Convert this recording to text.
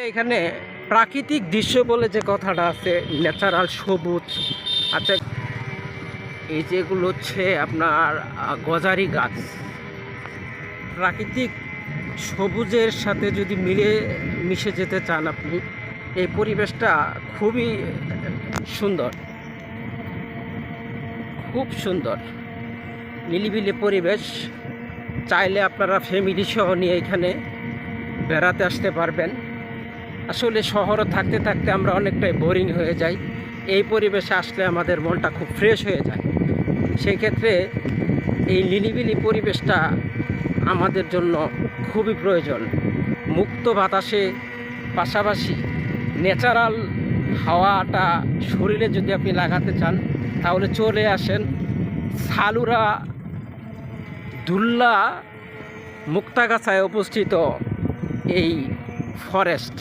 এখানে প্রাকৃতিক দৃশ্য বলে যে কথাটা আছে, ন্যাচারাল সবুজ। আচ্ছা, এই যেগুলো হচ্ছে আপনার গজারি গাছ। প্রাকৃতিক সবুজের সাথে যদি মিশে যেতে চান আপনি, এই পরিবেশটা খুবই সুন্দর, খুব সুন্দর নিরিবিলি পরিবেশ। চাইলে আপনারা ফ্যামিলি সহ নিয়ে এখানে বেড়াতে আসতে পারবেন। আসলে শহরে থাকতে থাকতে আমরা অনেকটাই বোরিং হয়ে যাই, এই পরিবেশে আসলে আমাদের মনটা খুব ফ্রেশ হয়ে যায়। সেই ক্ষেত্রে এই নিরিবিলি পরিবেশটা আমাদের জন্য খুবই প্রয়োজন। মুক্ত বাতাসে পাশাপাশি ন্যাচারাল হাওয়াটা শরীরে যদি আপনি লাগাতে চান, তাহলে চলে আসেন সালুরা দুল্লা মুক্তাগাছায় অবস্থিত এই ফরেস্ট।